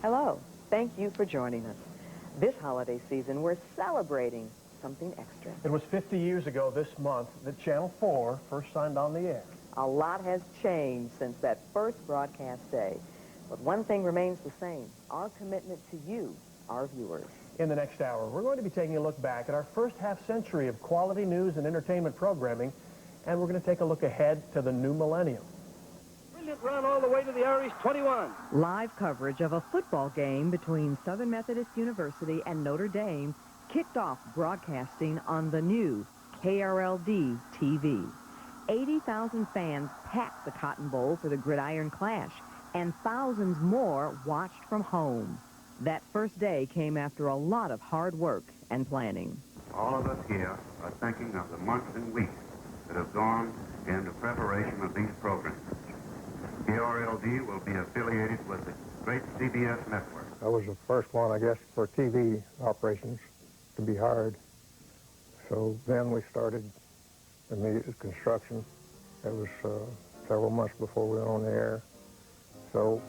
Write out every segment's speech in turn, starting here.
Hello. Thank you for joining us. This holiday season, we're celebrating something extra. It was 50 years ago this month that Channel 4 first signed on the air. A lot has changed since that first broadcast day. But one thing remains the same, our commitment to you, our viewers. In the next hour, we're going to be taking a look back at our first half-century of quality news and entertainment programming, and we're going to take a look ahead to the new millennium. Brilliant run all the way to the Irish 21. Live coverage of a football game between Southern Methodist University and Notre Dame kicked off broadcasting on the new KRLD TV. 80,000 fans packed the Cotton Bowl for the Gridiron Clash, and thousands more watched from home. That first day came after a lot of hard work and planning. All of us here are thinking of the months and weeks that have gone into preparation of these programs. KRLD will be affiliated with the great CBS network. I was the first one, I guess, for TV operations to be hired. So then we started immediate construction. It was several months before we were on the air. So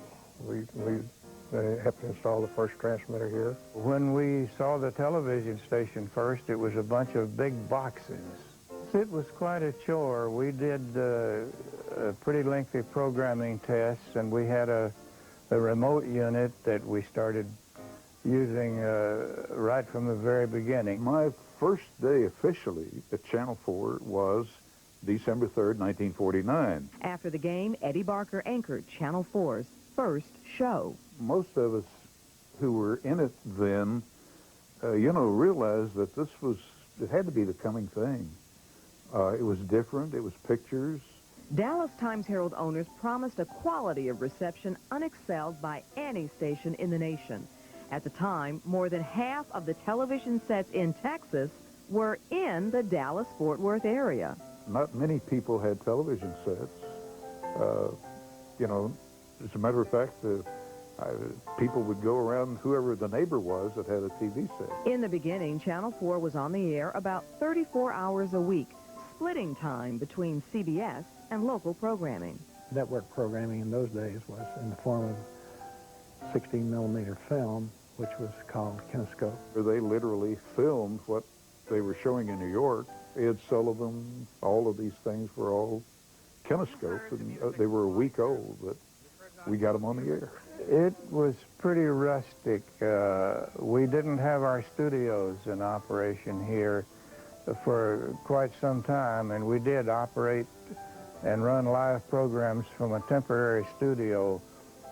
they have to install the first transmitter here. When we saw the television station first, it was a bunch of big boxes. It was quite a chore. We did pretty lengthy programming tests, and we had a remote unit that we started using right from the very beginning. My first day officially at Channel 4 was December 3rd, 1949. After the game, Eddie Barker anchored Channel 4's first show. Most of us who were in it then, realized that it had to be the coming thing. It was different. It was pictures. Dallas Times-Herald owners promised a quality of reception unexcelled by any station in the nation. At the time, more than half of the television sets in Texas were in the Dallas-Fort Worth area. Not many people had television sets. As a matter of fact, people would go around, whoever the neighbor was that had a TV set. In the beginning, Channel 4 was on the air about 34 hours a week, splitting time between CBS and local programming. Network programming in those days was in the form of 16mm film, which was called kinescope. They literally filmed what they were showing in New York. Ed Sullivan, all of these things were all kinescope, and they were a week old, but we got them on the air. It was pretty rustic. We didn't have our studios in operation here for quite some time, and we did operate and run live programs from a temporary studio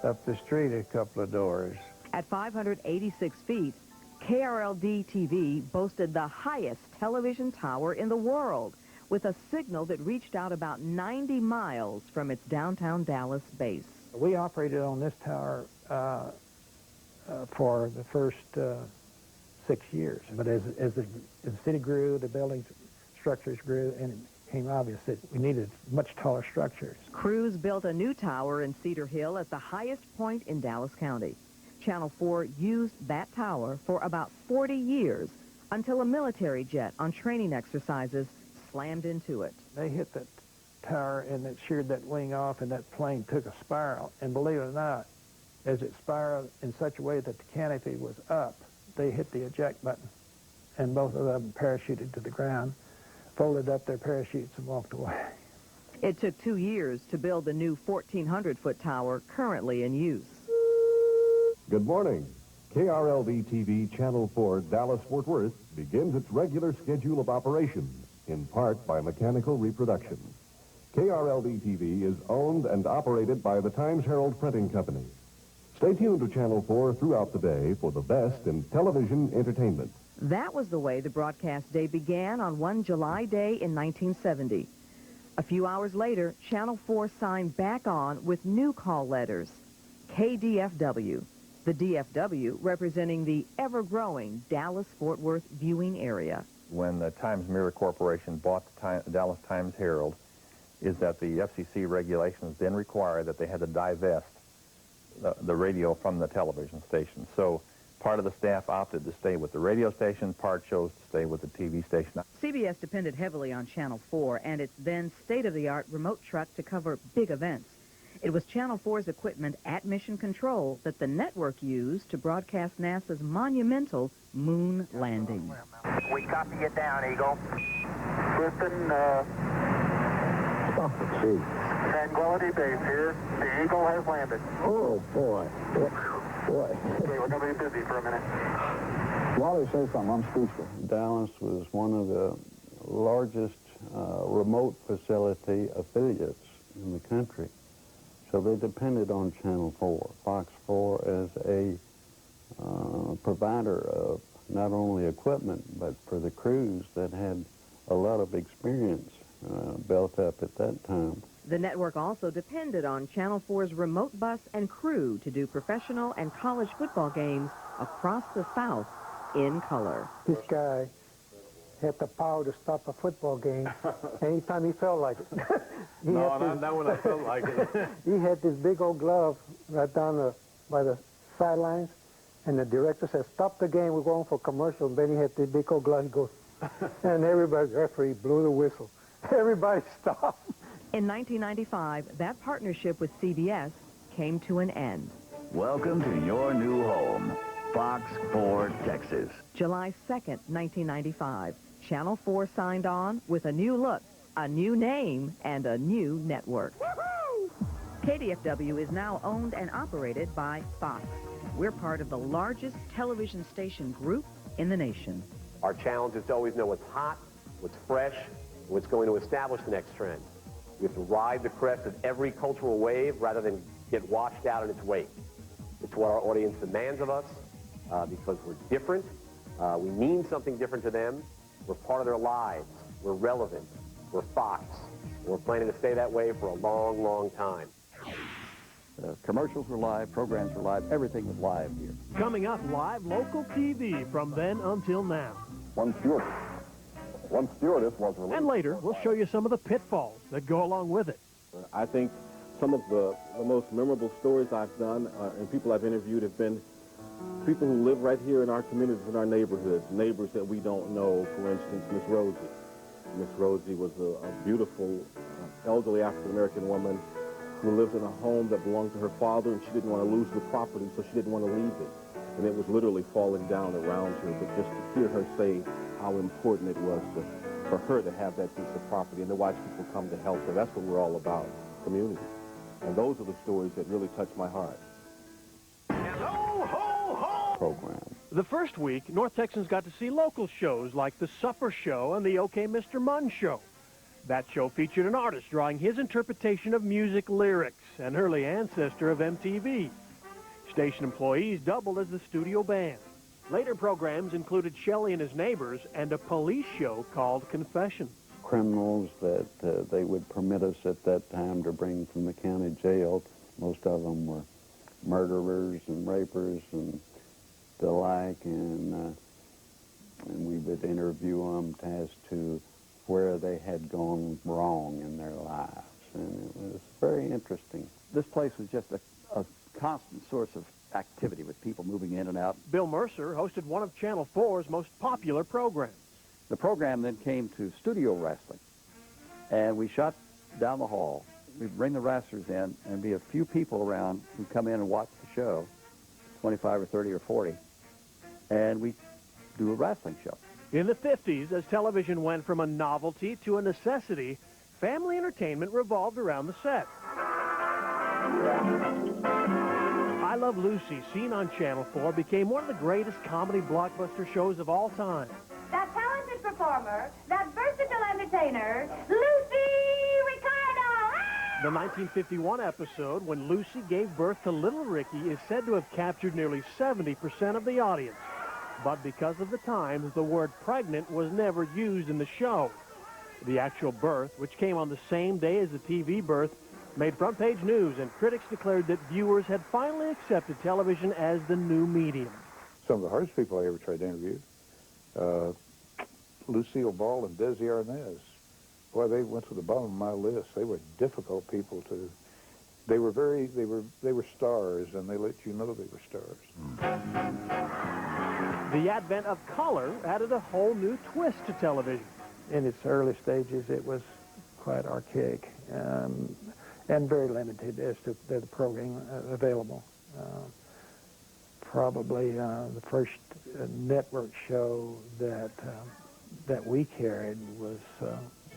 up the street a couple of doors. At 586 feet, KRLD TV boasted the highest television tower in the world, with a signal that reached out about 90 miles from its downtown Dallas base. We operated on this tower for the first 6 years. But as the city grew, the building structures grew, and it became obvious that we needed much taller structures. Crews built a new tower in Cedar Hill at the highest point in Dallas County. Channel 4 used that tower for about 40 years until a military jet on training exercises slammed into it. They hit that tower and it sheared that wing off, and that plane took a spiral. And believe it or not, as it spiraled in such a way that the canopy was up, they hit the eject button, and both of them parachuted to the ground, folded up their parachutes, and walked away. It took 2 years to build the new 1,400-foot tower currently in use. Good morning. KRLD-TV Channel 4 Dallas-Fort Worth begins its regular schedule of operations, in part by mechanical reproduction. KRLD-TV is owned and operated by the Times-Herald Printing Company. Stay tuned to Channel 4 throughout the day for the best in television entertainment. That was the way the broadcast day began on one July day in 1970. A few hours later, Channel 4 signed back on with new call letters, KDFW, the DFW representing the ever-growing Dallas-Fort Worth viewing area. When the Times-Mirror Corporation bought the Dallas Times-Herald, is that the FCC regulations then required that they had to divest the radio from the television station. So part of the staff opted to stay with the radio station, part chose to stay with the TV station. CBS depended heavily on Channel 4 and its then state-of-the-art remote truck to cover big events. It was Channel 4's equipment at Mission Control that the network used to broadcast NASA's monumental moon landing. We copy it down, Eagle. Houston, Tranquility Base here. The Eagle has landed. Oh, boy. Boy. Okay, we're going to be busy for a minute. Wally, say something. I'm speechless. Dallas was one of the largest remote facility affiliates in the country. So they depended on Channel 4, Fox 4, as a provider of not only equipment, but for the crews that had a lot of experience built up at that time. The network also depended on Channel 4's remote bus and crew to do professional and college football games across the South in color. This guy had the power to stop a football game anytime he felt like it. Not when I felt like it. He had this big old glove right down by the sidelines, and the director said, "Stop the game, we're going for commercial." And then he had this big old glove, he goes, and everybody, referee blew the whistle. Everybody stopped. In 1995, that partnership with CBS came to an end. Welcome to your new home, Fox 4 Texas. July 2nd, 1995, Channel 4 signed on with a new look, a new name, and a new network. KDFW is now owned and operated by Fox. We're part of the largest television station group in the nation. Our challenge is to always know what's hot, what's fresh, and what's going to establish the next trend. We have to ride the crest of every cultural wave rather than get washed out in its wake. It's what our audience demands of us because we're different. We mean something different to them. We're part of their lives. We're relevant. We're Fox. And we're planning to stay that way for a long, long time. Commercials were live, programs were live, everything was live here. Coming up, live local TV from then until now. One stewardess was released. And later, we'll show you some of the pitfalls that go along with it. I think some of the most memorable stories I've done and people I've interviewed have been people who live right here in our communities, in our neighborhoods, neighbors that we don't know. For instance, Miss Rosie. Miss Rosie was a beautiful, elderly African-American woman who lived in a home that belonged to her father, and she didn't want to lose the property, so she didn't want to leave it. And it was literally falling down around her, but just to hear her say how important it was for her to have that piece of property and to watch people come to help her. That's what we're all about, community. And those are the stories that really touch my heart. Hello, ho, ho! Program. The first week, North Texans got to see local shows like The Supper Show and the OK Mr. Munn Show. That show featured an artist drawing his interpretation of music lyrics, an early ancestor of MTV. Station employees doubled as the studio band. Later programs included Shelley and His Neighbors and a police show called Confessions. Criminals that they would permit us at that time to bring from the county jail. Most of them were murderers and rapers and the like, and we would interview them as to where they had gone wrong in their lives, and it was very interesting. This place was just a constant source of activity with people moving in and out. Bill Mercer hosted one of Channel 4's most popular programs. The program then came to studio wrestling, and we shot down the hall. We'd bring the wrestlers in, and be a few people around who'd come in and watch the show, 25 or 30 or 40, and we'd do a wrestling show. In the 50s, as television went from a novelty to a necessity, family entertainment revolved around the set. I Love Lucy, seen on Channel 4, became one of the greatest comedy blockbuster shows of all time. That talented performer, that versatile entertainer, Lucy Ricardo! The 1951 episode, when Lucy gave birth to little Ricky, is said to have captured nearly 70% of the audience. But because of the times, the word pregnant was never used in the show. The actual birth, which came on the same day as the TV birth, made front-page news, and critics declared that viewers had finally accepted television as the new medium. Some of the hardest people I ever tried to interview, Lucille Ball and Desi Arnaz. Boy, they went to the bottom of my list. They were difficult people to... They were stars, and they let you know they were stars. The advent of color added a whole new twist to television. In its early stages, it was quite archaic. and very limited as to the program available. Probably the first network show that we carried was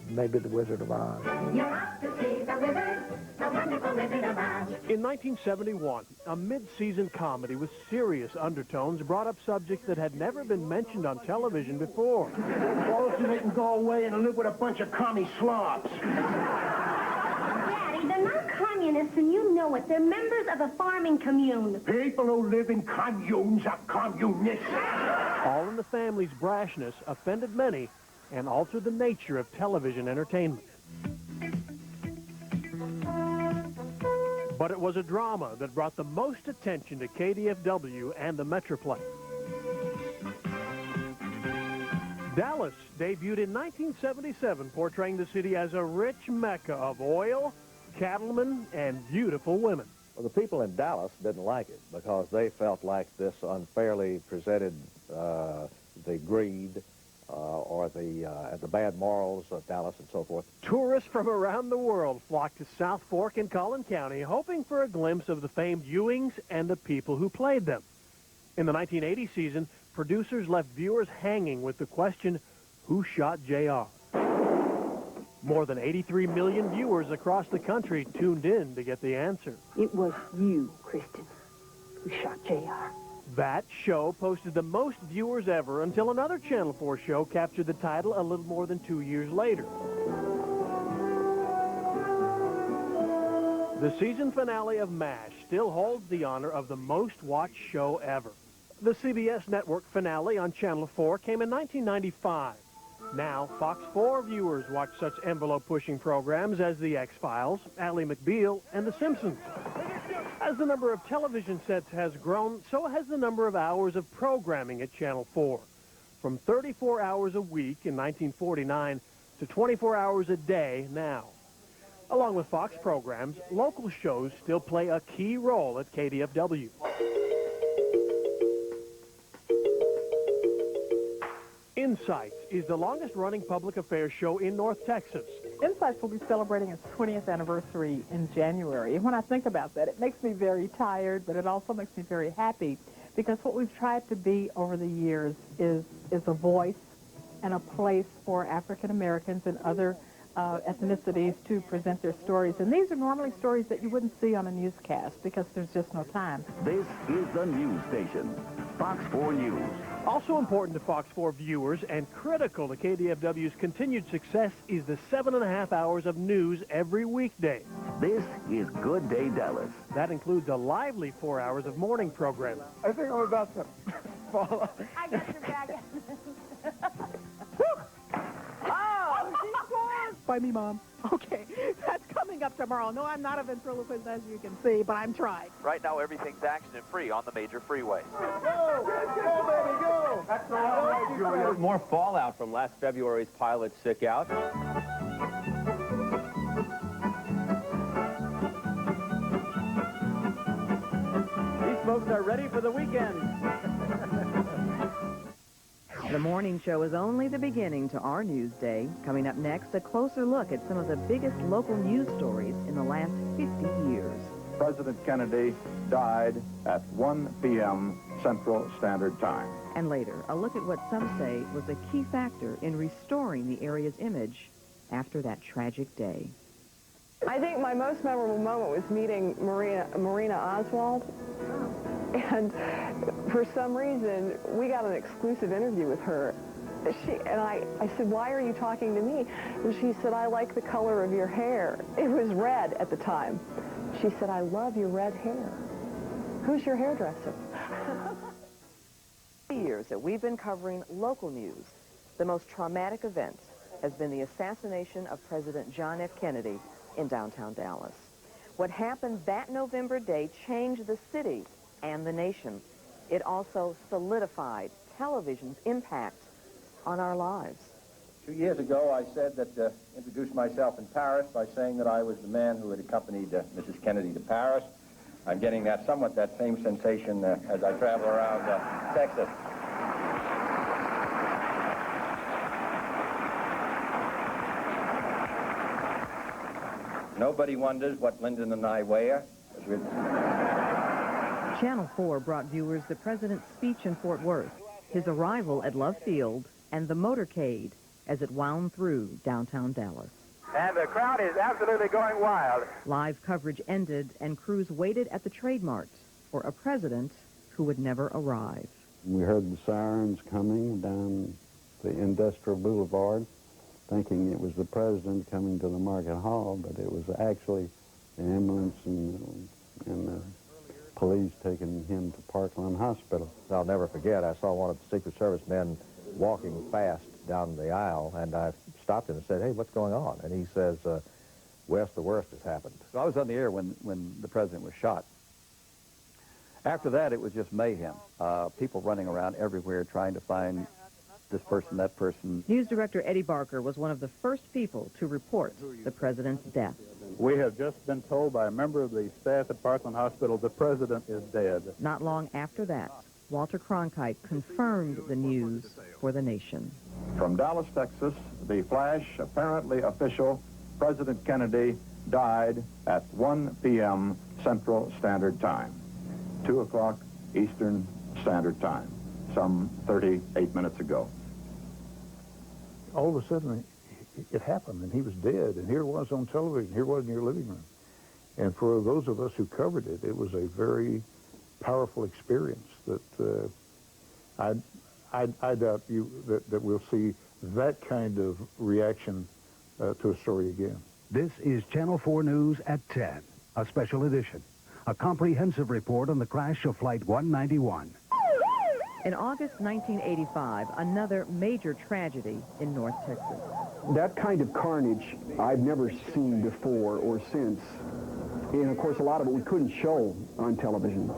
maybe The Wizard of Oz. You have to see the wizard, the wonderful Wizard of Oz. In 1971, a mid-season comedy with serious undertones brought up subjects that had never been mentioned on television before. All so they can go away and live with a bunch of commie slobs. Daddy, they're not communists, and you know it. They're members of a farming commune. People who live in communes are communists. All in the Family's brashness offended many and altered the nature of television entertainment. But it was a drama that brought the most attention to KDFW and the Metroplex. Dallas debuted in 1977, portraying the city as a rich mecca of oil, cattlemen, and beautiful women. Well, the people in Dallas didn't like it because they felt like this unfairly presented the greed or the bad morals of Dallas and so forth. Tourists from around the world flocked to South Fork in Collin County, hoping for a glimpse of the famed Ewings and the people who played them. In the 1980 season, producers left viewers hanging with the question, who shot J.R.? More than 83 million viewers across the country tuned in to get the answer. It was you, Kristen, who shot J.R. That show posted the most viewers ever until another Channel 4 show captured the title a little more than 2 years later. The season finale of MASH still holds the honor of the most watched show ever. The CBS network finale on Channel 4 came in 1995. Now, Fox 4 viewers watch such envelope-pushing programs as The X-Files, Ally McBeal, and The Simpsons. As the number of television sets has grown, so has the number of hours of programming at Channel 4. From 34 hours a week in 1949 to 24 hours a day now. Along with Fox programs, local shows still play a key role at KDFW. Insights is the longest-running public affairs show in North Texas. Insights will be celebrating its 20th anniversary in January. And when I think about that, it makes me very tired, but it also makes me very happy because what we've tried to be over the years is a voice and a place for African Americans and other ethnicities to present their stories. And these are normally stories that you wouldn't see on a newscast because there's just no time. This is the news station, Fox 4 News. Also important to Fox 4 viewers and critical to KDFW's continued success is the 7.5 hours of news every weekday. This is Good Day Dallas. That includes a lively 4 hours of morning programming. I think I'm about to fall off. I got your bag. By me, Mom. Okay, that's coming up tomorrow. No, I'm not a ventriloquist, as you can see, but I'm trying. Right now, everything's accident-free on the major freeways. Go, baby, go! That's all right, Julia. More fallout from last February's pilot sick out. These folks are ready for the weekend. The morning show is only the beginning to our news day. Coming up next, a closer look at some of the biggest local news stories in the last 50 years. President Kennedy died at 1 p.m. Central Standard Time. And later, a look at what some say was a key factor in restoring the area's image after that tragic day. I think my most memorable moment was meeting Marina Oswald. And for some reason, we got an exclusive interview with her. I said, why are you talking to me? And she said, I like the color of your hair. It was red at the time. She said, I love your red hair. Who's your hairdresser? Years that we've been covering local news, the most traumatic event has been the assassination of President John F. Kennedy in downtown Dallas. What happened that November day changed the city and the nation. It also solidified television's impact on our lives. 2 years ago, I said that, introduced myself in Paris by saying that I was the man who had accompanied Mrs. Kennedy to Paris. I'm getting that same sensation as I travel around Texas. Nobody wonders what Lyndon and I wear. Channel 4 brought viewers the president's speech in Fort Worth, his arrival at Love Field, and the motorcade as it wound through downtown Dallas. And the crowd is absolutely going wild. Live coverage ended, and crews waited at the Trade Mart for a president who would never arrive. We heard the sirens coming down the Industrial Boulevard, thinking it was the president coming to the Market Hall, but it was actually the ambulance and the police taking him to Parkland Hospital. I'll never forget, I saw one of the Secret Service men walking fast down the aisle, and I stopped him and said, "Hey, what's going on?" And he says, "Wes, the worst has happened." So I was on the air when the president was shot. After that, it was just mayhem. People running around everywhere trying to find this person, that person. News director Eddie Barker was one of the first people to report the president's death. We have just been told by a member of the staff at Parkland Hospital the president is dead. Not long after that, Walter Cronkite confirmed the news for the nation. From Dallas, Texas, the flash, apparently official, President Kennedy died at 1 p.m. Central Standard Time, 2 o'clock Eastern Standard Time, some 38 minutes ago. All of a sudden, it happened, and he was dead, and here it was on television. Here it was in your living room. And for those of us who covered it, it was a very powerful experience that I doubt that we'll see that kind of reaction to a story again. This is Channel 4 News at 10, a special edition. A comprehensive report on the crash of Flight 191. In August 1985, another major tragedy in North Texas. That kind of carnage I've never seen before or since. And of course, a lot of it we couldn't show on television.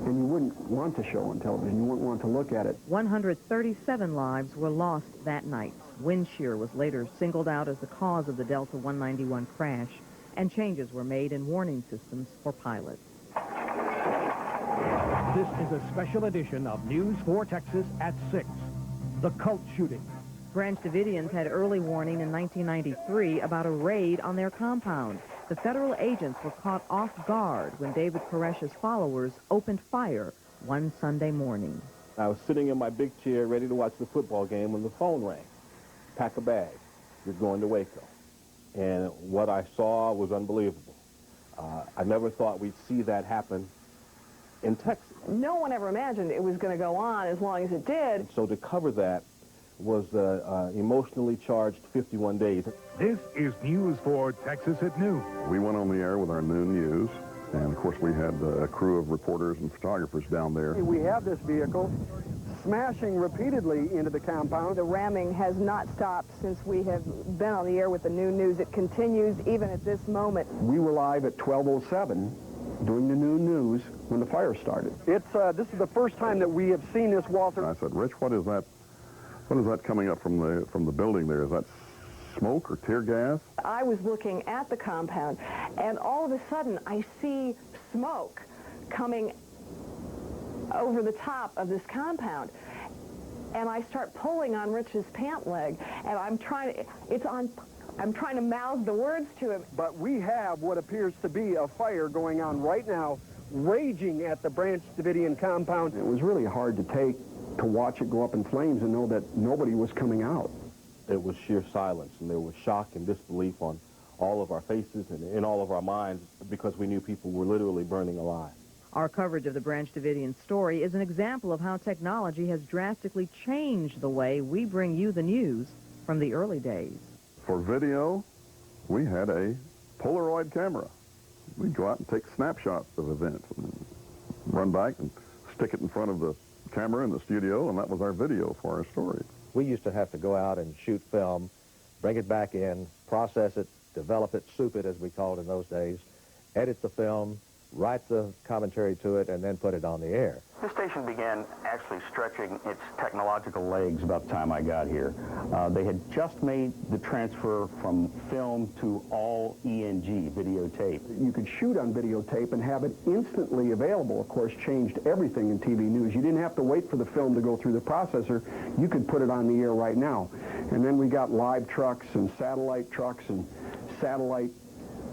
And you wouldn't want to show on television. You wouldn't want to look at it. 137 lives were lost that night. Wind shear was later singled out as the cause of the Delta 191 crash, and changes were made in warning systems for pilots. This is a special edition of News 4 Texas at 6. The cult shooting. Branch Davidians had early warning in 1993 about a raid on their compound. The federal agents were caught off guard when David Koresh's followers opened fire one Sunday morning. I was sitting in my big chair ready to watch the football game when the phone rang. Pack a bag. You're going to Waco. And what I saw was unbelievable. I never thought we'd see that happen in Texas. No one ever imagined it was going to go on as long as it did. So to cover that was emotionally charged 51 days. This is News 4 Texas at noon. We went on the air with our noon news, and of course we had a crew of reporters and photographers down there. We have this vehicle smashing repeatedly into the compound. The ramming has not stopped since we have been on the air with the noon news. It continues even at this moment. We were live at 12:07 doing the noon news when the fire started. This is the first time that we have seen this, Walter. I said, "Rich, what is that? What is that coming up from the building there? Is that smoke or tear gas?" I was looking at the compound, and all of a sudden I see smoke coming over the top of this compound. And I start pulling on Rich's pant leg, and I'm trying to mouth the words to him. But we have what appears to be a fire going on right now, raging at the Branch Davidian compound. It was really hard to watch it go up in flames and know that nobody was coming out. It was sheer silence, and there was shock and disbelief on all of our faces and in all of our minds because we knew people were literally burning alive. Our coverage of the Branch Davidian story is an example of how technology has drastically changed the way we bring you the news from the early days. For video, we had a Polaroid camera. We'd go out and take snapshots of events and run back and stick it in front of the camera in the studio, and that was our video for our story. We used to have to go out and shoot film, bring it back in, process it, develop it, soup it as we called it in those days, edit the film, write the commentary to it, and then put it on the air. The station began actually stretching its technological legs about the time I got here. They had just made the transfer from film to all ENG, videotape. You could shoot on videotape and have it instantly available. Of course, changed everything in TV news. You didn't have to wait for the film to go through the processor. You could put it on the air right now. And then we got live trucks and satellite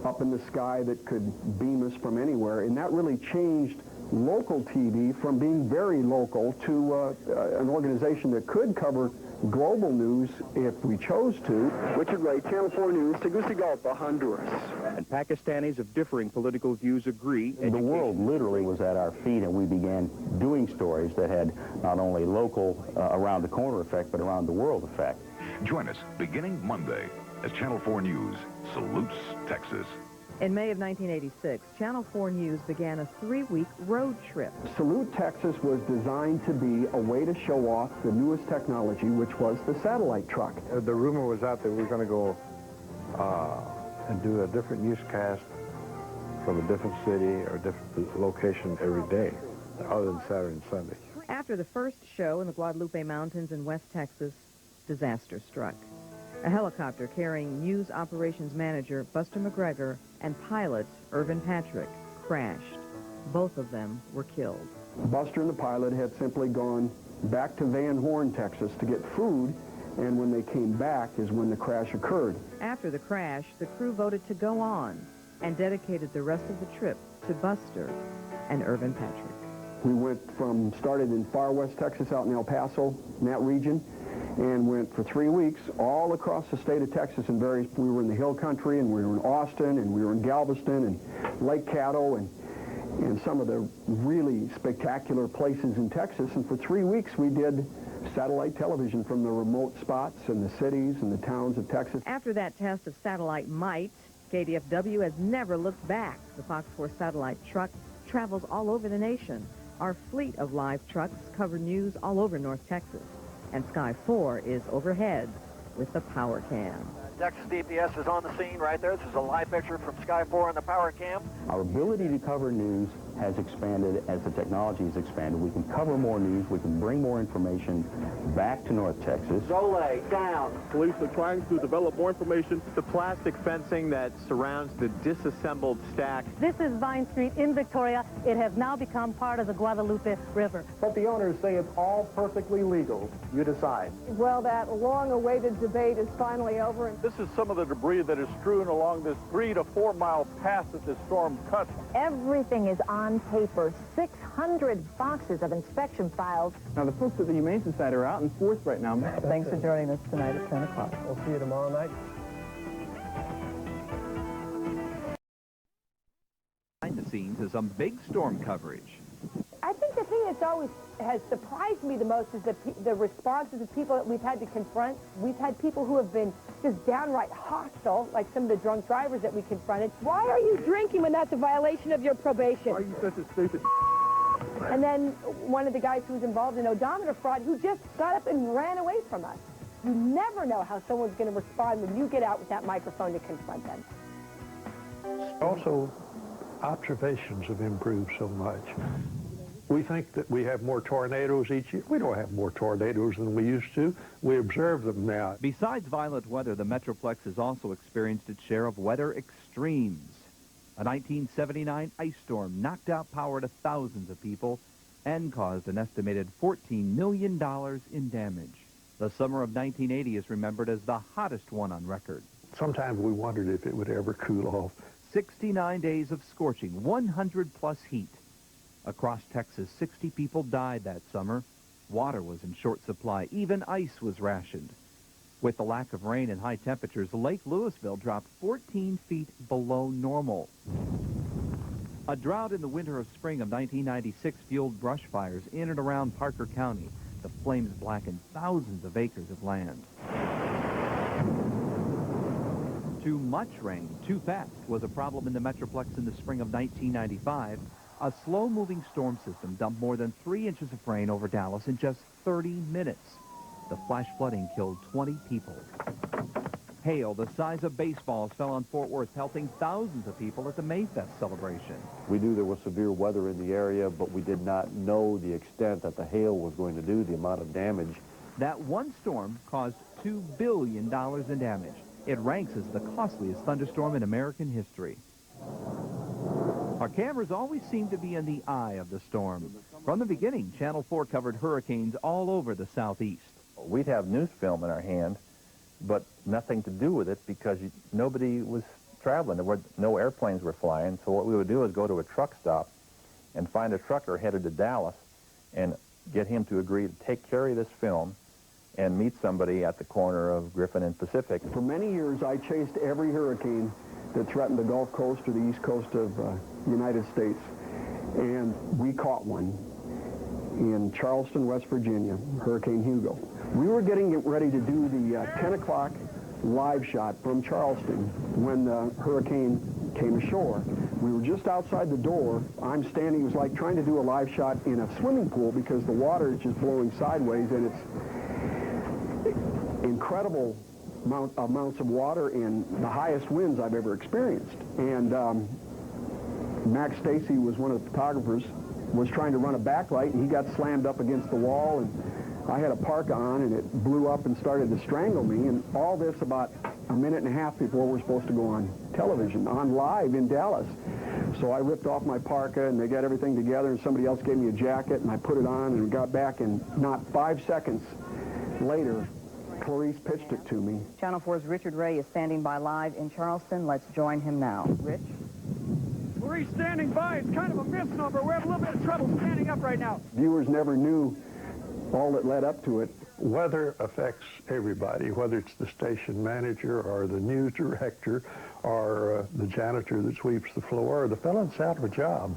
up in the sky that could beam us from anywhere, and that really changed local TV from being very local to an organization that could cover global news if we chose to. Richard Ray, Channel 4 News, Tegucigalpa, Honduras. And Pakistanis of differing political views agree. The world literally was at our feet, and we began doing stories that had not only local around the corner effect, but around the world effect. Join us beginning Monday as Channel 4 News salutes Texas. In May of 1986, Channel 4 News began a 3-week road trip. Salute Texas was designed to be a way to show off the newest technology, which was the satellite truck. The rumor was out that we were going to go and do a different newscast from a different city or different location every day, other than Saturday and Sunday. After the first show in the Guadalupe Mountains in West Texas, disaster struck. A helicopter carrying news operations manager Buster McGregor and pilot Irvin Patrick crashed. Both of them were killed. Buster and the pilot had simply gone back to Van Horn, Texas to get food, and when they came back is when the crash occurred. After the crash, the crew voted to go on and dedicated the rest of the trip to Buster and Irvin Patrick. We started in far west Texas out in El Paso, in that region, and went for 3 weeks all across the state of Texas in we were in the hill country, and we were in Austin, and we were in Galveston, and Lake Caddo, and some of the really spectacular places in Texas. And for 3 weeks, we did satellite television from the remote spots and the cities and the towns of Texas. After that test of satellite might, KDFW has never looked back. The Fox 4 satellite truck travels all over the nation. Our fleet of live trucks cover news all over North Texas. And Sky 4 is overhead with the power cam. Texas DPS is on the scene right there. This is a live picture from Sky 4 on the power cam. Our ability to cover news has expanded as the technology has expanded. We can cover more news. We can bring more information back to North Texas. Zole, down. Police are trying to develop more information. The plastic fencing that surrounds the disassembled stack. This is Vine Street in Victoria. It has now become part of the Guadalupe River. But the owners say it's all perfectly legal. You decide. Well, that long-awaited debate is finally over. This is some of the debris that is strewn along this 3 to 4 mile path that this storm cut. Everything is on paper. 600 boxes of inspection files. Now, the folks at the Humane Society are out in force right now. Thanks for joining us tonight at 10 o'clock. We'll see you tomorrow night. Behind the scenes is some big storm coverage. I think the thing that's always has surprised me the most is the responses of people that we've had to confront. We've had people who have been just downright hostile, like some of the drunk drivers that we confronted. Why are you drinking when that's a violation of your probation? Why are you such a stupid... And then one of the guys who was involved in odometer fraud who just got up and ran away from us. You never know how someone's going to respond when you get out with that microphone to confront them. Also, observations have improved so much. We think that we have more tornadoes each year. We don't have more tornadoes than we used to. We observe them now. Besides violent weather, the Metroplex has also experienced its share of weather extremes. A 1979 ice storm knocked out power to thousands of people and caused an estimated $14 million in damage. The summer of 1980 is remembered as the hottest one on record. Sometimes we wondered if it would ever cool off. 69 days of scorching, 100-plus heat. Across Texas, 60 people died that summer. Water was in short supply. Even ice was rationed. With the lack of rain and high temperatures, Lake Louisville dropped 14 feet below normal. A drought in the winter of spring of 1996 fueled brush fires in and around Parker County. The flames blackened thousands of acres of land. Too much rain, too fast, was a problem in the Metroplex in the spring of 1995. A slow-moving storm system dumped more than 3 inches of rain over Dallas in just 30 minutes. The flash flooding killed 20 people. Hail the size of baseballs fell on Fort Worth, pelting thousands of people at the Mayfest celebration. We knew there was severe weather in the area, but we did not know the extent that the hail was going to do, the amount of damage. That one storm caused $2 billion in damage. It ranks as the costliest thunderstorm in American history. Our cameras always seem to be in the eye of the storm. From the beginning, Channel 4 covered hurricanes all over the southeast. We'd have news film in our hand, but nothing to do with it because nobody was traveling. There were no airplanes were flying, so what we would do is go to a truck stop and find a trucker headed to Dallas and get him to agree to take carry this film and meet somebody at the corner of Griffin and Pacific. For many years, I chased every hurricane that threatened the Gulf Coast or the East Coast of the United States, and we caught one in Charleston, West Virginia, Hurricane Hugo. We were getting ready to do the 10 o'clock live shot from Charleston when the hurricane came ashore. We were just outside the door. I'm standing, it was like trying to do a live shot in a swimming pool because the water is just blowing sideways, and it's incredible amounts of water and the highest winds I've ever experienced. And Max Stacy was one of the photographers, was trying to run a backlight, and he got slammed up against the wall, and I had a parka on, and it blew up and started to strangle me, and all this about a minute and a half before we're supposed to go on television, on live in Dallas. So I ripped off my parka, and they got everything together, and somebody else gave me a jacket, and I put it on, and got back, and not 5 seconds later, Clarice pitched it to me. Channel 4's Richard Ray is standing by live in Charleston. Let's join him now. Rich? Clarice standing by. It's kind of a misnomer. We have a little bit of trouble standing up right now. Viewers never knew all that led up to it. Weather affects everybody, whether it's the station manager or the news director or the janitor that sweeps the floor or the fellow that's out of a job.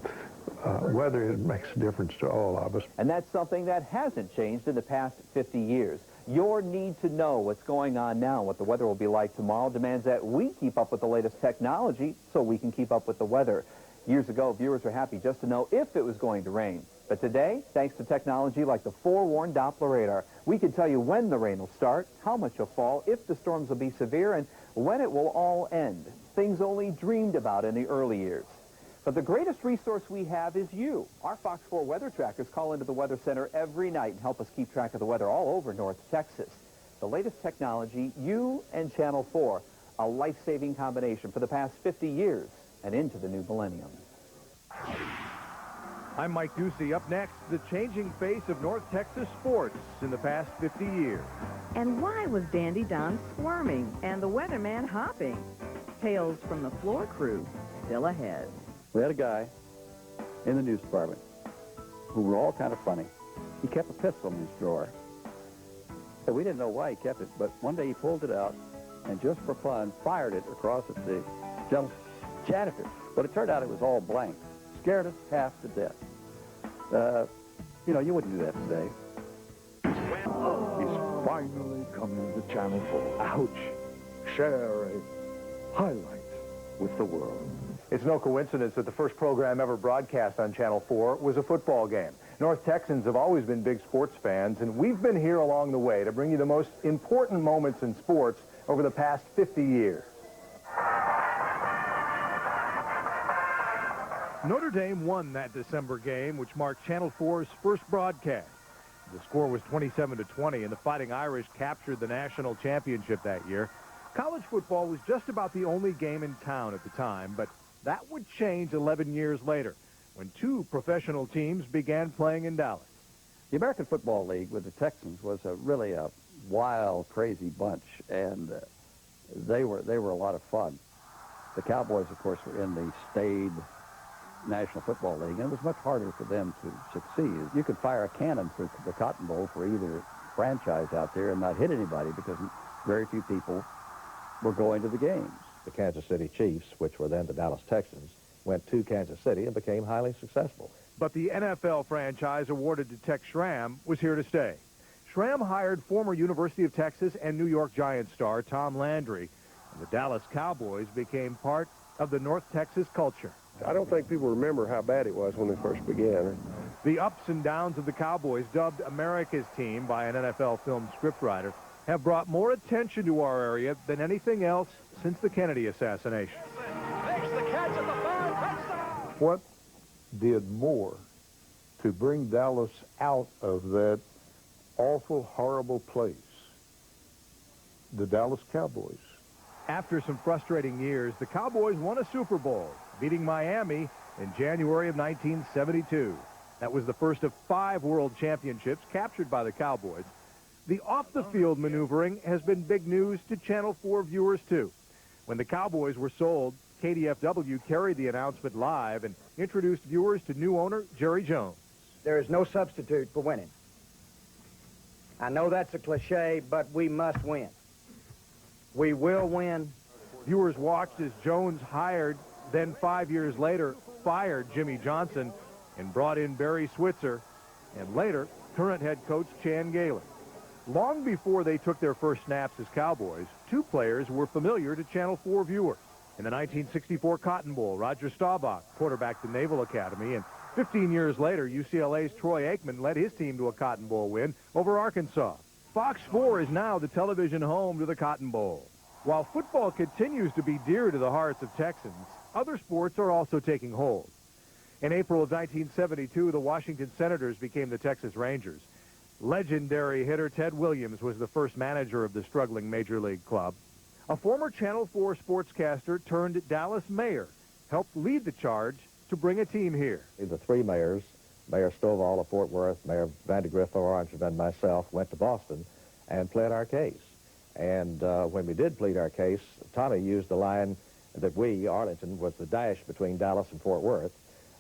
Weather, it makes a difference to all of us. And that's something that hasn't changed in the past 50 years. Your need to know what's going on now, what the weather will be like tomorrow, demands that we keep up with the latest technology so we can keep up with the weather. Years ago, viewers were happy just to know if it was going to rain. But today, thanks to technology like the forewarned Doppler radar, we can tell you when the rain will start, how much will fall, if the storms will be severe, and when it will all end. Things only dreamed about in the early years. But the greatest resource we have is you. Our Fox 4 weather trackers call into the Weather Center every night and help us keep track of the weather all over North Texas. The latest technology, you and Channel 4, a life-saving combination for the past 50 years and into the new millennium. I'm Mike Ducey. Up next, the changing face of North Texas sports in the past 50 years. And why was Dandy Don squirming and the weatherman hopping? Tales from the floor crew still ahead. We had a guy in the news department who were all kind of funny. He kept a pistol in his drawer. And we didn't know why he kept it, but one day he pulled it out and just for fun fired it across at the janitor. But it turned out it was all blank. Scared us half to death. You know, you wouldn't do that today. He's finally coming to Channel 4. Ouch. Share a highlight with the world. It's no coincidence that the first program ever broadcast on Channel 4 was a football game. North Texans have always been big sports fans, and we've been here along the way to bring you the most important moments in sports over the past 50 years. Notre Dame won that December game, which marked Channel 4's first broadcast. The score was 27-20, and the Fighting Irish captured the national championship that year. College football was just about the only game in town at the time, but that would change 11 years later when two professional teams began playing in Dallas. The American Football League with the Texans was really a wild, crazy bunch, and they were a lot of fun. The Cowboys, of course, were in the staid National Football League, and it was much harder for them to succeed. You could fire a cannon for the Cotton Bowl for either franchise out there and not hit anybody because very few people were going to the games. The Kansas City Chiefs, which were then the Dallas Texans, went to Kansas City and became highly successful. But the NFL franchise awarded to Tex Schramm was here to stay. Schramm hired former University of Texas and New York Giants star Tom Landry, and the Dallas Cowboys became part of the North Texas culture. I don't think people remember how bad it was when they first began. The ups and downs of the Cowboys, dubbed America's team by an NFL film scriptwriter, have brought more attention to our area than anything else since the Kennedy assassination. Makes the catch at the 5, touchdown! What did more to bring Dallas out of that awful, horrible place? The Dallas Cowboys. After some frustrating years, the Cowboys won a Super Bowl, beating Miami in January of 1972. That was the first of 5 world championships captured by the Cowboys. The off-the-field maneuvering has been big news to Channel 4 viewers, too. When the Cowboys were sold, KDFW carried the announcement live and introduced viewers to new owner Jerry Jones. There is no substitute for winning. I know that's a cliche, but we must win. We will win. Viewers watched as Jones hired, then 5 years later, fired Jimmy Johnson and brought in Barry Switzer, and later, current head coach Chan Gailey. Long before they took their first snaps as Cowboys, two players were familiar to Channel 4 viewers. In the 1964 Cotton Bowl, Roger Staubach quarterbacked the Naval Academy, and 15 years later, UCLA's Troy Aikman led his team to a Cotton Bowl win over Arkansas. Fox 4 is now the television home to the Cotton Bowl. While football continues to be dear to the hearts of Texans, other sports are also taking hold. In April of 1972, the Washington Senators became the Texas Rangers. Legendary hitter Ted Williams was the first manager of the struggling Major League club. A former Channel 4 sportscaster turned Dallas mayor helped lead the charge to bring a team here. The three mayors, Mayor Stovall of Fort Worth, Mayor Vandegrift of Orange, and myself went to Boston and pled our case. And when we did plead our case, Tommy used the line that we, Arlington, was the dash between Dallas and Fort Worth.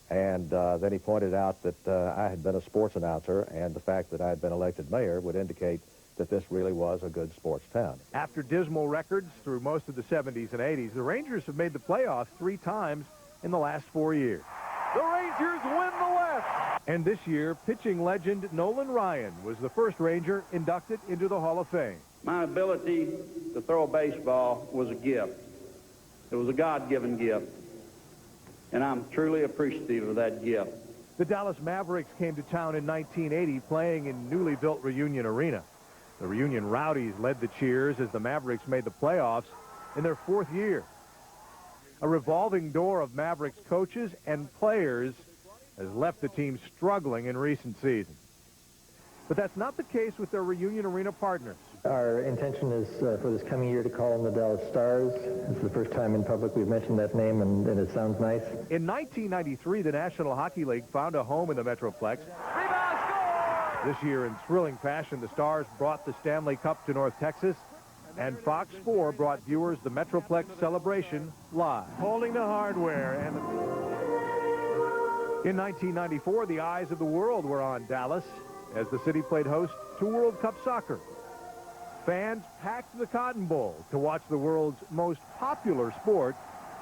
And then he pointed out that I had been a sports announcer, and the fact that I had been elected mayor would indicate that this really was a good sports town. After dismal records through most of the 70s and 80s, the Rangers have made the playoffs 3 times in the last 4 years. The Rangers win the West! And this year, pitching legend Nolan Ryan was the first Ranger inducted into the Hall of Fame. My ability to throw a baseball was a gift. It was a God-given gift. And I'm truly appreciative of that gift. The Dallas Mavericks came to town in 1980 playing in newly built Reunion Arena. The Reunion Rowdies led the cheers as the Mavericks made the playoffs in their 4th year. A revolving door of Mavericks coaches and players has left the team struggling in recent seasons. But that's not the case with their Reunion Arena partners. Our intention is for this coming year to call them the Dallas Stars. It's the first time in public we've mentioned that name, and it sounds nice. In 1993, the National Hockey League found a home in the Metroplex. Rebound score! This year, in thrilling fashion, the Stars brought the Stanley Cup to North Texas, and Fox 4 brought viewers the Metroplex celebration live. Holding the hardware. And in 1994, the eyes of the world were on Dallas as the city played host to World Cup soccer. Fans packed the Cotton Bowl to watch the world's most popular sport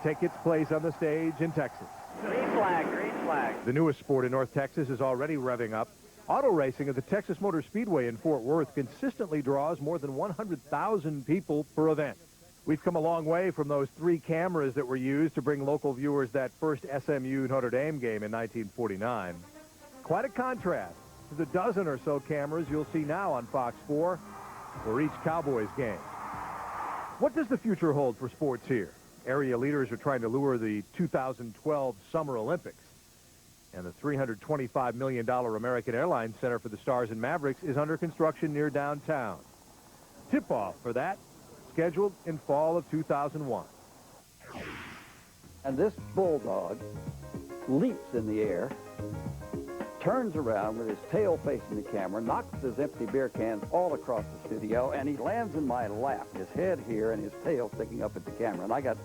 take its place on the stage in Texas. Green flag, green flag. The newest sport in North Texas is already revving up. Auto racing at the Texas Motor Speedway in Fort Worth consistently draws more than 100,000 people per event. We've come a long way from those 3 cameras that were used to bring local viewers that first SMU Notre Dame game in 1949. Quite a contrast to the dozen or so cameras you'll see now on Fox 4 for each Cowboys game. What does the future hold for sports here? Area leaders are trying to lure the 2012 Summer Olympics. And the $325 million American Airlines Center for the Stars and Mavericks is under construction near downtown. Tip-off for that scheduled in fall of 2001. And this bulldog leaps in the air, turns around with his tail facing the camera, knocks his empty beer cans all across the studio, and he lands in my lap, his head here and his tail sticking up at the camera. And I got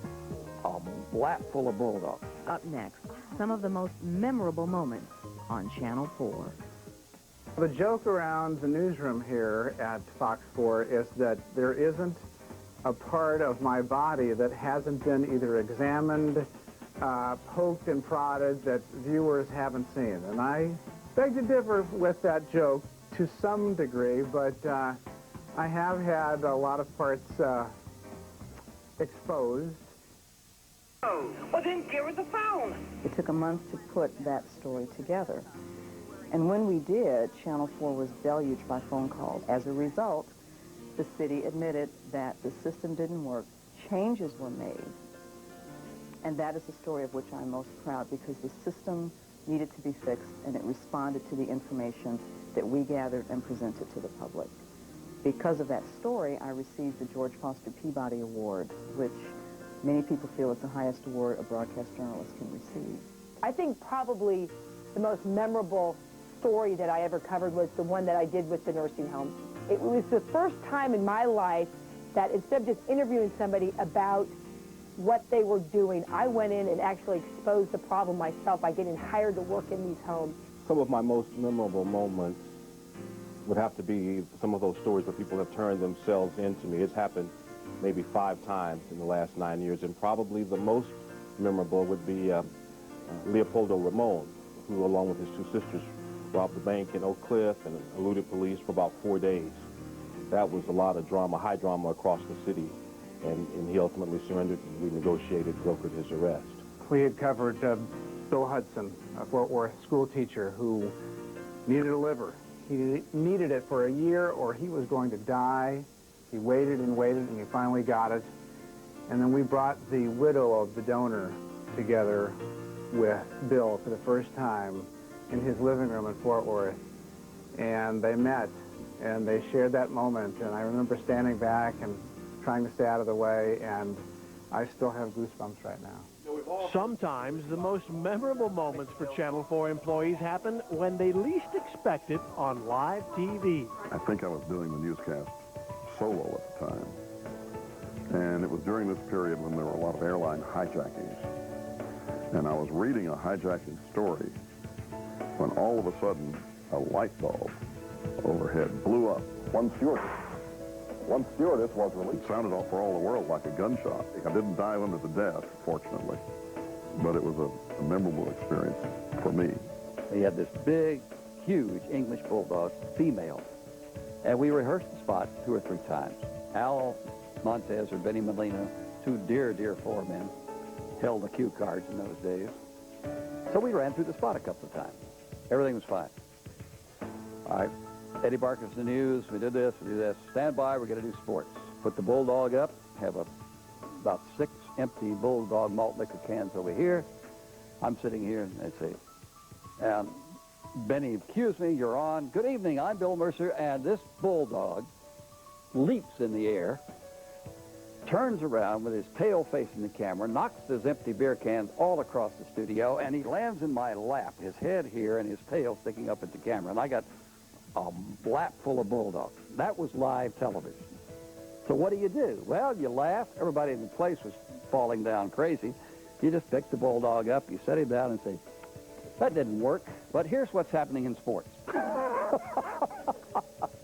a lap full of bulldogs. Up next, some of the most memorable moments on Channel 4. The joke around the newsroom here at Fox 4 is that there isn't a part of my body that hasn't been either examined, poked and prodded, that viewers haven't seen. And I beg to differ with that joke to some degree, but I have had a lot of parts exposed. Oh, well then give her the phone. It took a month to put that story together. And when we did, Channel 4 was deluged by phone calls. As a result, the city admitted that the system didn't work. Changes were made. And that is the story of which I'm most proud, because the system needed to be fixed, and it responded to the information that we gathered and presented to the public. Because of that story, I received the George Foster Peabody Award, which many people feel is the highest award a broadcast journalist can receive. I think probably the most memorable story that I ever covered was the one that I did with the nursing home. It was the first time in my life that instead of just interviewing somebody about what they were doing. I went in and actually exposed the problem myself by getting hired to work in these homes. Some of my most memorable moments would have to be some of those stories where people have turned themselves into me. It's happened maybe 5 times in the last 9 years, and probably the most memorable would be Leopoldo Ramon, who, along with his 2 sisters, robbed the bank in Oak Cliff and eluded police for about 4 days. That was a lot of drama, high drama across the city, and he ultimately surrendered, and we negotiated, brokered his arrest. We had covered Bill Hudson, a Fort Worth school teacher who needed a liver. He needed it for a year or he was going to die. He waited and waited and he finally got it. And then we brought the widow of the donor together with Bill for the first time in his living room in Fort Worth. And they met and they shared that moment. And I remember standing back and trying to stay out of the way, and I still have goosebumps right now. Sometimes the most memorable moments for Channel 4 employees happen when they least expect it on live TV. I think I was doing the newscast solo at the time. And it was during this period when there were a lot of airline hijackings. And I was reading a hijacking story when all of a sudden a light bulb overhead blew up. One stewardess was released. It sounded for all the world like a gunshot. I didn't dive under the desk, fortunately, but it was a memorable experience for me. He had this big, huge English bulldog, female, and we rehearsed the spot 2 or 3 times. Al Montez or Benny Molina, 2 dear, dear foremen, held the cue cards in those days. So we ran through the spot a couple of times. Everything was fine. All right. Eddie Barker's the news, we did this, we do this. Stand by, we're going to do sports. Put the bulldog up, have about 6 empty bulldog malt liquor cans over here. I'm sitting here, and they say, and Benny cues me, you're on. Good evening, I'm Bill Mercer, and this bulldog leaps in the air, turns around with his tail facing the camera, knocks those empty beer cans all across the studio, and he lands in my lap, his head here and his tail sticking up at the camera. And I got a lap full of bulldogs. That was live television. So what do? Well, you laugh. Everybody in the place was falling down crazy. You just pick the bulldog up, you set him down and say, that didn't work, but here's what's happening in sports.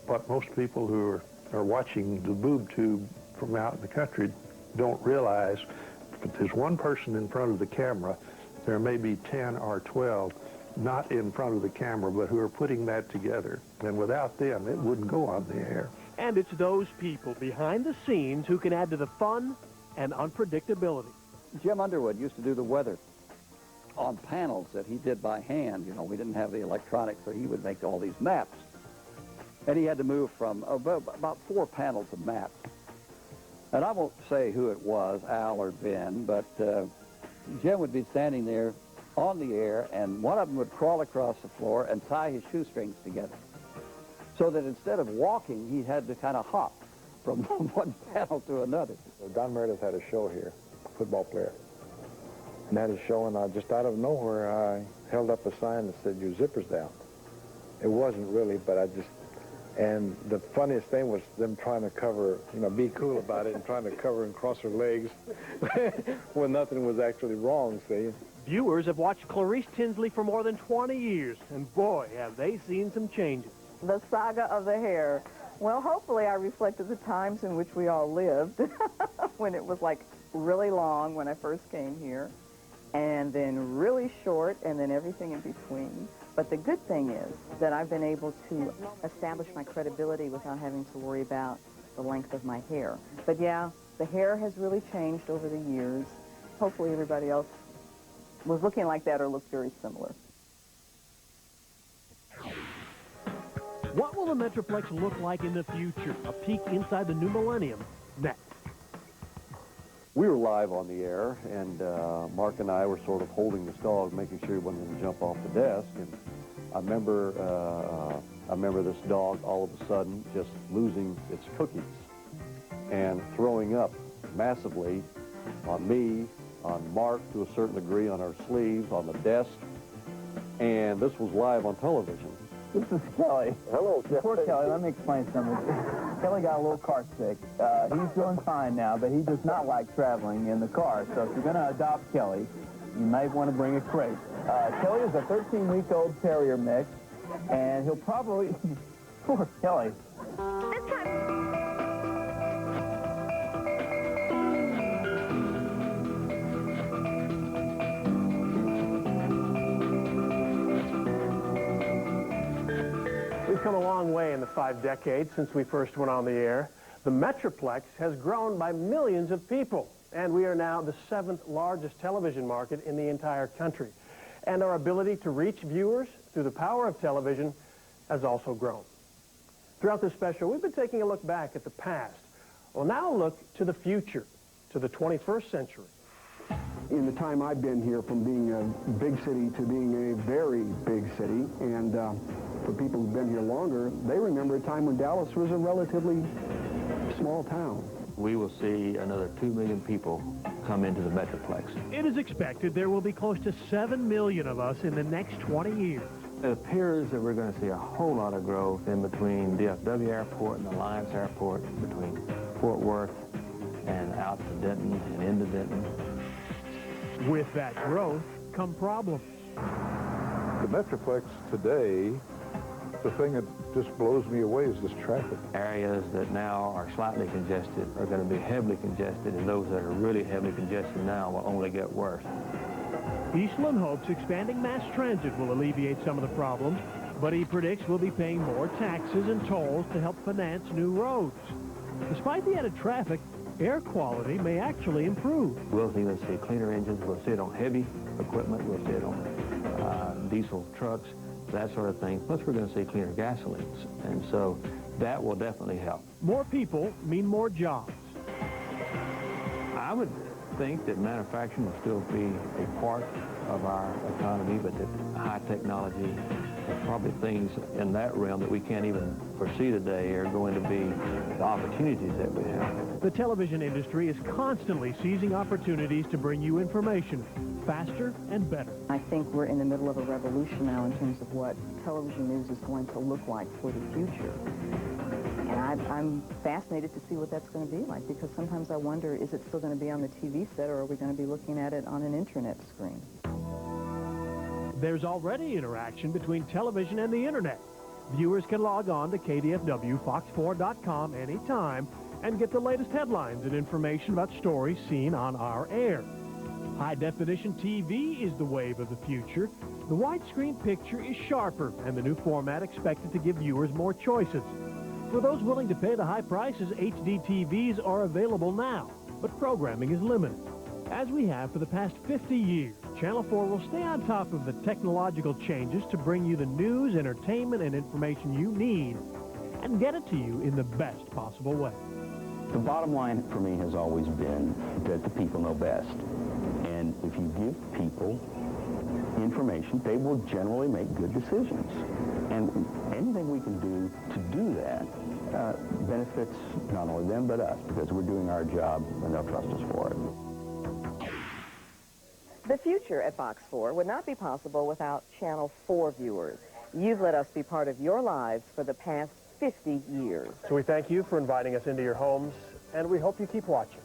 But most people who are watching the boob tube from out in the country don't realize that there's one person in front of the camera, there may be 10 or 12 not in front of the camera, but who are putting that together. And without them, it wouldn't go on the air. And it's those people behind the scenes who can add to the fun and unpredictability. Jim Underwood used to do the weather on panels that he did by hand. You know, we didn't have the electronics, so he would make all these maps. And he had to move from about 4 panels of maps. And I won't say who it was, Al or Ben, but Jim would be standing there on the air, and one of them would crawl across the floor and tie his shoestrings together. So that instead of walking, he had to kind of hop from one panel to another. Don Meredith had a show here, football player. And had a show, and just out of nowhere, I held up a sign that said, your zipper's down. It wasn't really, but and the funniest thing was them trying to cover, be cool about it and trying to cover and cross her legs when nothing was actually wrong, see? Viewers have watched Clarice Tinsley for more than 20 years, and boy, have they seen some changes. The saga of the hair. Well, hopefully I reflected the times in which we all lived, when it was like really long when I first came here, and then really short, and then everything in between. But the good thing is that I've been able to establish my credibility without having to worry about the length of my hair. But yeah, the hair has really changed over the years. Hopefully everybody else was looking like that or looked very similar. What will the Metroplex look like in the future? A peek inside the new millennium next. We were live on the air, and Mark and I were sort of holding this dog, making sure he wasn't going to jump off the desk. And I remember this dog all of a sudden just losing its cookies and throwing up massively on me, on Mark to a certain degree, on our sleeves, on the desk. And this was live on television. This is Kelly. Hello, Kelly. Poor Kelly, let me explain something. Kelly got a little car sick. He's doing fine now, but he does not like traveling in the car. So if you're going to adopt Kelly, you may want to bring a crate. Kelly is a 13-week-old terrier mix, and he'll probably... Poor Kelly. This time... We've come a long way in the 5 decades since we first went on the air. The Metroplex has grown by millions of people, and we are now the 7th largest television market in the entire country. And our ability to reach viewers through the power of television has also grown. Throughout this special, we've been taking a look back at the past. We'll now look to the future, to the 21st century. In the time I've been here, from being a big city to being a very big city, and for people who've been here longer, they remember a time when Dallas was a relatively small town. We will see another 2 million people come into the Metroplex. It is expected there will be close to 7 million of us in the next 20 years. It appears that we're going to see a whole lot of growth in between DFW Airport and Alliance Airport, between Fort Worth and out to Denton and into Denton. With that growth come problems. The Metroplex today, the thing that just blows me away is this traffic. Areas that now are slightly congested are going to be heavily congested, and those that are really heavily congested now will only get worse. Eastland hopes expanding mass transit will alleviate some of the problems, but he predicts we'll be paying more taxes and tolls to help finance new roads. Despite the added traffic, air quality may actually improve. We'll even see cleaner engines. We'll see it on heavy equipment. We'll see it on diesel trucks, that sort of thing. Plus, we're going to see cleaner gasolines, and so that will definitely help. More people mean more jobs. I would think that manufacturing will still be a part of our economy, but that high technology, probably things in that realm that we can't even foresee today, are going to be the opportunities that we have. The television industry is constantly seizing opportunities to bring you information faster and better. I think we're in the middle of a revolution now in terms of what television news is going to look like for the future. And I'm fascinated to see what that's going to be like, because sometimes I wonder, is it still going to be on the TV set, or are we going to be looking at it on an internet screen? There's already interaction between television and the internet. Viewers can log on to KDFWFox4.com anytime and get the latest headlines and information about stories seen on our air. High-definition TV is the wave of the future. The widescreen picture is sharper, and the new format expected to give viewers more choices. For those willing to pay the high prices, HD TVs are available now, but programming is limited. As we have for the past 50 years, Channel 4 will stay on top of the technological changes to bring you the news, entertainment, and information you need, and get it to you in the best possible way. The bottom line for me has always been that the people know best. And if you give people information, they will generally make good decisions. And anything we can do to do that benefits not only them but us, because we're doing our job and they'll trust us for it. The future at Fox 4 would not be possible without Channel 4 viewers. You've let us be part of your lives for the past 50 years. So we thank you for inviting us into your homes, and we hope you keep watching.